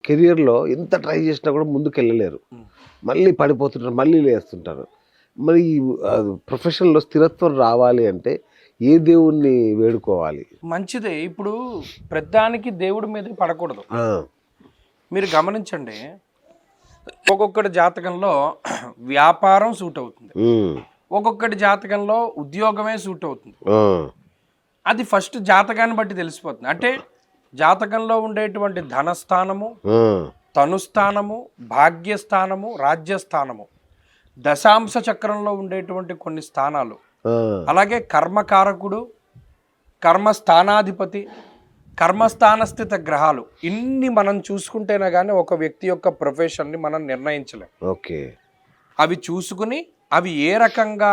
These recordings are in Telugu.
కెరియర్‌లో ఎంత ట్రై చేసినా కూడా ముందుకెళ్ళలేరు. మళ్ళీ పడిపోతుంటారు, మళ్ళీ లేస్తుంటారు. మరి ప్రొఫెషన్‌లో స్థిరత్వం రావాలి అంటే ఏ దేవుణ్ణి వేడుకోవాలి? మంచిదే. ఇప్పుడు ప్రతిదానికి దేవుడి మీదకి పడకూడదు. ఆ! మీరు గమనించండి. ఒక్కొక్కటి జాతకంలో వ్యాపారం సూట్ అవుతుంది. హ్మ్. ఒక్కొక్కటి జాతకంలో ఉద్యోగమే సూట్ అవుతుంది. ఆ! అది ఫస్ట్ జాతకాన్ని బట్టి తెలిసిపోతుంది. అంటే జాతకంలో ఉండేటువంటి ధనస్థానము, ఆ! తనుస్థానము, భాగ్యస్థానము, రాజ్యస్థానము, దశాంశ చక్రంలో ఉండేటువంటి కొన్ని స్థానాలు, ఆ! అలాగే కర్మకారకుడు, కర్మస్థానాధిపతి, కర్మస్థానస్థిత గ్రహాలు ఇన్ని మనం చూసుకుంటేనే కానీ ఒక వ్యక్తి యొక్క ప్రొఫెషన్ని మనం నిర్ణయించలేం. ఓకే. అవి చూసుకుని అవి ఏ రకంగా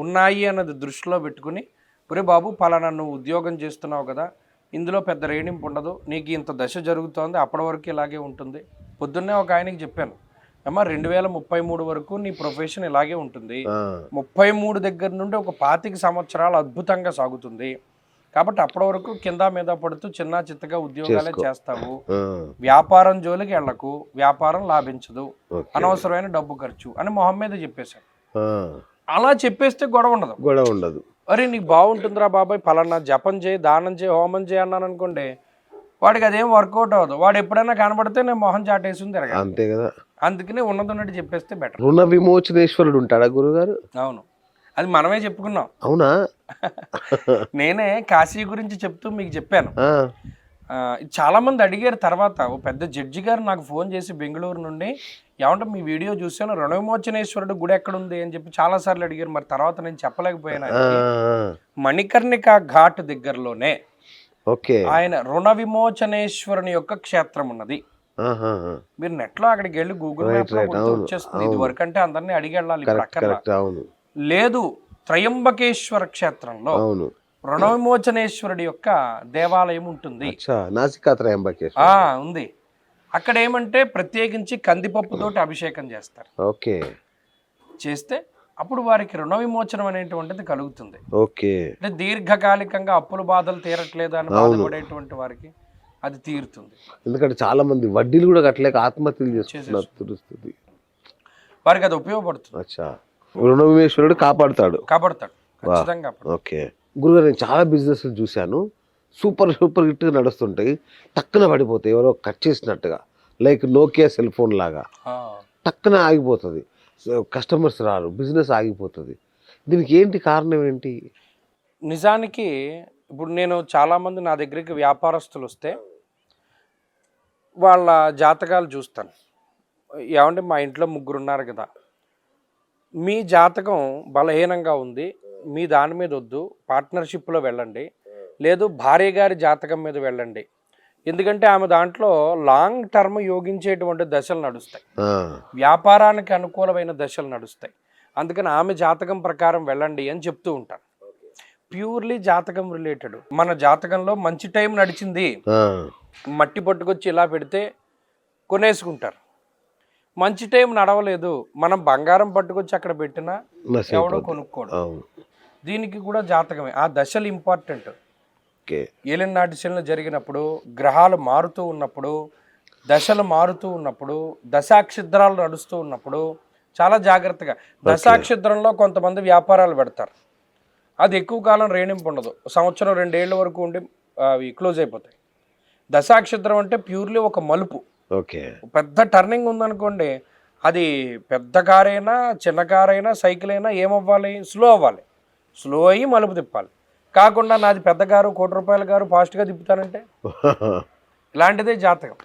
ఉన్నాయి అన్నది దృష్టిలో పెట్టుకుని, ఒరే బాబు పలానా నువ్వు ఉద్యోగం చేస్తున్నావు కదా, ఇందులో పెద్ద రేణింపు ఉండదు, నీకు ఇంత దశ జరుగుతోంది, అప్పటి వరకు ఇలాగే ఉంటుంది. పొద్దున్నే ఒక ఆయనకి చెప్పాను, అమ్మ 2033 వరకు నీ ప్రొఫెషన్ ఇలాగే ఉంటుంది. 33 దగ్గర నుండి ఒక 25 సంవత్సరాలు అద్భుతంగా సాగుతుంది. కాబట్టి అప్పటి వరకు కింద మీద పడుతూ చిన్న చిత్తగా ఉద్యోగాలే చేస్తావు. వ్యాపారం జోలికి వెళ్ళకు, వ్యాపారం లాభించదు, అనవసరమైన డబ్బు ఖర్చు అని మొహం మీద చెప్పేశాడు. అలా చెప్పేస్తే గొడవ ఉండదు. అరే నీకు బాగుంటుందిరా బాబాయ్, పలానా జపం చేయి, దానం చేయి, హోమం చేయి అన్నాను అనుకోండి, వాడికి అదేం వర్కౌట్ అవ్వదు. వాడు ఎప్పుడైనా కనబడితే నేను మొహం చాటేసింది తిరగాలి. అంతే కదా. అందుకని ఉన్నట్టు చెప్పేస్తే బెటర్. రుణ విమోచనేశ్వరుడు ఉంటాడా గురుగారు? అవును, అది మనమే చెప్పుకున్నాం. అవునా? నేనే కాశీ గురించి చెప్తూ మీకు చెప్పాను. చాలా మంది అడిగారు. తర్వాత ఓ పెద్ద జడ్జి గారు నాకు ఫోన్ చేసి బెంగళూరు నుండి, ఏమంటే మీ వీడియో చూసాను, రుణ విమోచనేశ్వరుడు గుడి ఎక్కడుంది అని చెప్పి చాలా సార్లు అడిగారు. మరి తర్వాత నేను చెప్పలేకపోయాను. మణికర్ణిక ఘాట్ దగ్గరలోనే ఆయన రుణ విమోచనేశ్వరుని యొక్క క్షేత్రం ఉన్నది. మీరు నెట్ లో అక్కడికి వెళ్ళి గూగుల్ మ్యాప్ లో వచ్చేస్తుంది. ఇది వరకు అంటే అందరినీ అడిగి వెళ్ళాలి. లేదు, త్రయంబకేశ్వర క్షేత్రంలో రుణ విమోచనేశ్వరుడి యొక్క దేవాలయం ఉంటుంది. ఉంది. అక్కడ ఏమంటే ప్రత్యేకించి కందిపప్పుతోటి అభిషేకం చేస్తారు. ఓకే. చేస్తే అప్పుడు వారికి రుణ విమోచనం అనేటువంటిది కలుగుతుంది. ఓకే. అంటే దీర్ఘకాలికంగా అప్పుల బాధలు తీరట్లేదు అని బాధపడేటువంటి వారికి అది తీరుతుంది. ఎందుకంటే చాలా మంది వడ్డీలు కూడా కట్టలేక ఆత్మహత్యలు చేస్తున్నారు. వారికి అది ఉపయోగపడుతుంది. రుణ విమోచనుడు కాపాడుతాడు. ఖచ్చితంగా. ఓకే గురుగారు, నేను చాలా బిజినెస్ చూశాను, సూపర్ హిట్గా నడుస్తుంటాయి, టక్కున పడిపోతాయి, ఎవరో కట్ చేసినట్టుగా, లైక్ నోకియా సెల్ ఫోన్ లాగా టక్కున ఆగిపోతుంది, కస్టమర్స్ రారు, బిజినెస్ ఆగిపోతుంది. దీనికి ఏంటి కారణం ఏంటి? నిజానికి ఇప్పుడు నేను చాలామంది నా దగ్గరికి వ్యాపారస్తులు వస్తే వాళ్ళ జాతకాలు చూస్తాను. ఏమంటే మా ఇంట్లో 3 ఉన్నారు కదా, మీ జాతకం బలహీనంగా ఉంది, మీ దాని మీద వద్దు, పార్ట్నర్షిప్లో వెళ్ళండి, లేదు భార్య గారి జాతకం మీద వెళ్ళండి. ఎందుకంటే ఆమె దాంట్లో లాంగ్ టర్మ్ యోగించేటువంటి దశలు నడుస్తాయి, వ్యాపారానికి అనుకూలమైన దశలు నడుస్తాయి. అందుకని ఆమె జాతకం ప్రకారం వెళ్ళండి అని చెప్తూ ఉంటాను. ప్యూర్లీ జాతకం రిలేటెడ్. మన జాతకంలో మంచి టైం నడిచింది, మట్టి పట్టుకొచ్చి ఇలా పెడితే కొనేసుకుంటారు. మంచి టైం నడవలేదు, మనం బంగారం పట్టుకొచ్చి అక్కడ పెట్టినా ఎవడో కొనుక్కోడు. దీనికి కూడా జాతకమే. ఆ దశలు ఇంపార్టెంట్. ఏలినాటి శనులు జరిగినప్పుడు, గ్రహాలు మారుతూ ఉన్నప్పుడు, దశలు మారుతూ ఉన్నప్పుడు, దశాక్షిద్రాలు నడుస్తూ ఉన్నప్పుడు చాలా జాగ్రత్తగా. దశాక్షిద్రంలో కొంతమంది వ్యాపారాలు పెడతారు, అది ఎక్కువ కాలం రేణింపు ఉండదు, సంవత్సరం 2 ఏళ్ల వరకు ఉండి అవి క్లోజ్ అయిపోతాయి. దశాక్షిద్రం అంటే ప్యూర్లీ ఒక మలుపు. పెద్ద టర్నింగ్ ఉందనుకోండి, అది పెద్ద కారైనా చిన్న కారైనా సైకిల్ అయినా ఏమవ్వాలి, స్లో అవ్వాలి. స్లో అయ్యి మలుపు తిప్పాలి. కాకుండా నాది పెద్ద కారు, ₹1,00,00,000 కారు, ఫాస్ట్గా తిప్పుతానంటే ఇలాంటిదే జాతకం.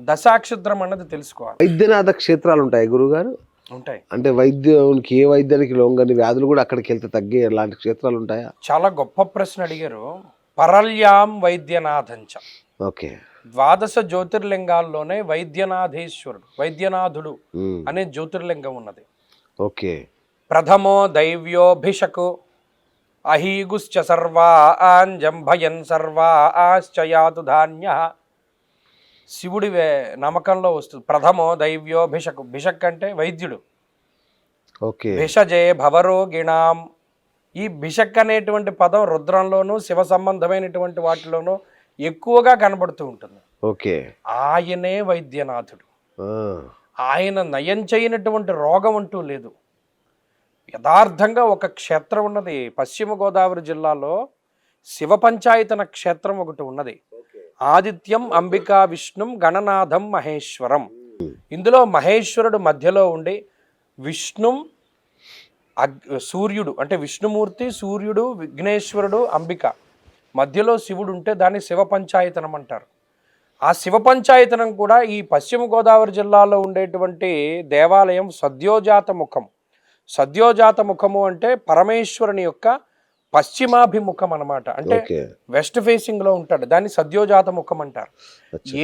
దశాక్షిద్రం అన్నది తెలుసుకోవాలి. వైద్యనాథ క్షేత్రాలు ఉంటాయి గురుగారు? ఉంటాయి. అంటే వైద్యానికి, ఏ వైద్యానికి లొంగని వ్యాధులు కూడా అక్కడికి వెళ్తే తగ్గే అలాంటి క్షేత్రాలు ఉంటాయా? చాలా గొప్ప ప్రశ్న అడిగారు. పరల్యాం వైద్యనాథంచ. ఓకే. 12 జ్యోతిర్లింగాల్లోనే వైద్యనాథేశ్వరుడు, వైద్యనాథుడు అనే జ్యోతిర్లింగం ఉన్నది. ఓకే. ప్రథమో దైవ్యోభిషకు అహీగుశ్చ సర్వా ఆంజంభయన్ సర్వా ఆశ్చయాతు ధాన్య. శివుడి నమ్మకంలో వస్తుంది. ప్రథమో దైవ్యోభిషకు. భిషక్ అంటే వైద్యుడు. ఓకే. భిషజే భవరోగిణాం. ఈ భిషక్ అనేటువంటి పదం రుద్రంలోనూ శివ సంబంధమైనటువంటి వాటిలోనూ ఎక్కువగా కనబడుతూ ఉంటుంది. ఓకే. ఆయనే వైద్యనాథుడు. ఆ, ఆయన నయం చేయనటువంటి రోగం అంటూ లేదు. యథార్థంగా ఒక క్షేత్రం ఉన్నది పశ్చిమ గోదావరి జిల్లాలో, శివ పంచాయతన క్షేత్రం ఒకటి ఉన్నది. ఆదిత్యం అంబికా విష్ణుం గణనాథం మహేశ్వరం. ఇందులో మహేశ్వరుడు మధ్యలో ఉండి విష్ణుం సూర్యుడు అంటే విష్ణుమూర్తి, సూర్యుడు, విఘ్నేశ్వరుడు, అంబిక మధ్యలో శివుడు ఉంటే దాన్ని శివ పంచాయతనం అంటారు. ఆ శివ పంచాయతనం కూడా ఈ పశ్చిమ గోదావరి జిల్లాలో ఉండేటువంటి దేవాలయం సద్యోజాత ముఖం. సద్యోజాత ముఖము అంటే పరమేశ్వరుని యొక్క పశ్చిమాభిముఖం అన్నమాట. అంటే వెస్ట్ ఫేసింగ్ లో ఉంటాడు, దాన్ని సద్యోజాత ముఖం అంటారు.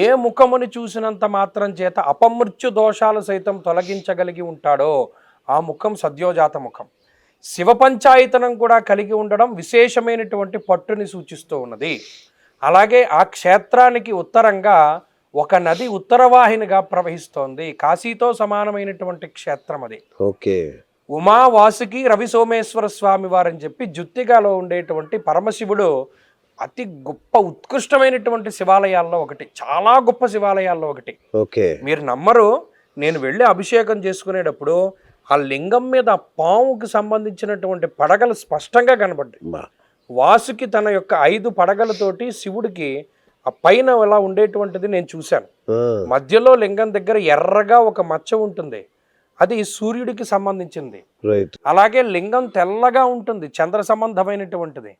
ఏ ముఖముని చూసినంత మాత్రం చేత అపమృత్యు దోషాలు సైతం తొలగించగలిగి ఉంటాడో ఆ ముఖం సద్యోజాత ముఖం. శివ పంచాయతనం కూడా కలిగి ఉండడం విశేషమైనటువంటి పట్టుని సూచిస్తూ ఉన్నది. అలాగే ఆ క్షేత్రానికి ఉత్తరంగా ఒక నది ఉత్తరవాహినిగా ప్రవహిస్తోంది. కాశీతో సమానమైనటువంటి క్షేత్రం అది. ఓకే. ఉమా వాసుకి రవి సోమేశ్వర స్వామి వారని చెప్పి జుత్తిగాలో ఉండేటువంటి పరమశివుడు అతి గొప్ప ఉత్కృష్టమైనటువంటి శివాలయాల్లో ఒకటి, చాలా గొప్ప శివాలయాల్లో ఒకటి. ఓకే. మీరు నమ్మరు, నేను వెళ్ళి అభిషేకం చేసుకునేటప్పుడు ఆ లింగం మీద పాముకి సంబంధించినటువంటి పడగలు స్పష్టంగా కనబడ్డాయి. వాసుకి తన యొక్క 5 పడగలతోటి శివుడికి ఆ పైన ఎలా ఉండేటువంటిది నేను చూశాను. మధ్యలో లింగం దగ్గర ఎర్రగా ఒక మచ్చ ఉంటుంది, అది సూర్యుడికి సంబంధించింది. అలాగే లింగం తెల్లగా ఉంటుంది, చంద్ర సంబంధమైనటువంటిది.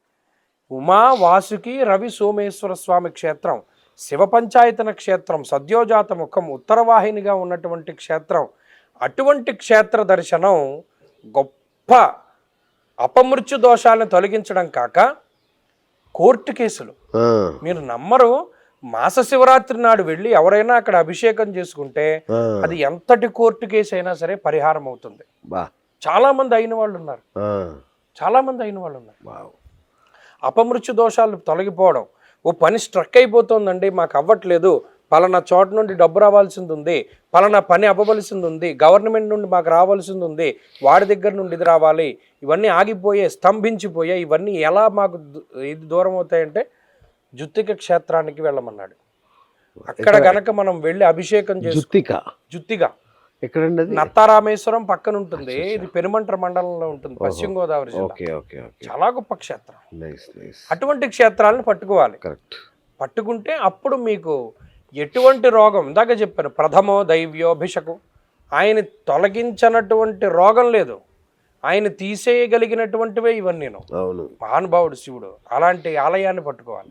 ఉమా వాసుకి రవి సోమేశ్వర స్వామి క్షేత్రం, శివ పంచాయతన క్షేత్రం, సద్యోజాత ముఖం, ఉత్తరవాహినిగా ఉన్నటువంటి క్షేత్రం. అటువంటి క్షేత్ర దర్శనం గొప్ప అపమృత్యు దోషాలను తొలగించడం కాక కోర్టు కేసులు, మీరు నమ్మరు, మాస శివరాత్రి నాడు వెళ్ళి ఎవరైనా అక్కడ అభిషేకం చేసుకుంటే అది ఎంతటి కోర్టు కేసు అయినా సరే పరిహారం అవుతుంది. చాలా మంది అయిన వాళ్ళు ఉన్నారు, చాలా మంది అయిన వాళ్ళు ఉన్నారు. అపమృత్యు దోషాలు తొలగిపోవడం, ఓ పని స్ట్రక్ అయిపోతుందండి, మాకు అవ్వట్లేదు, పలానా చోట నుండి డబ్బు రావాల్సింది ఉంది, పలానా పని అవ్వవలసింది ఉంది, గవర్నమెంట్ నుండి మాకు రావాల్సింది ఉంది, వాడి దగ్గర నుండి ఇది రావాలి, ఇవన్నీ ఆగిపోయే, స్తంభించిపోయే, ఇవన్నీ ఎలా మాకు ఇది దూరం అవుతాయంటే జుత్తిక క్షేత్రానికి వెళ్ళమన్నాడు. అక్కడ గనక మనం వెళ్ళి అభిషేకం చేసి జుత్తిగా ఎక్కడండి? నత్తారామేశ్వరం పక్కన ఉంటుంది, ఇది పెనుమంట్ర మండలంలో ఉంటుంది, పశ్చిమ గోదావరి జిల్లా. చాలా గొప్ప క్షేత్రం. అటువంటి క్షేత్రాలను పట్టుకోవాలి. పట్టుకుంటే అప్పుడు మీకు ఎటువంటి రోగం, ఇందాక చెప్పాను ప్రథమో దైవ్యోభిషకు, ఆయన తొలగించినటువంటి రోగం లేదు, ఆయన తీసేయగలిగినటువంటివే ఇవన్నీ. మహానుభావుడు శివుడు, అలాంటి ఆలయాన్ని పట్టుకోవాలి.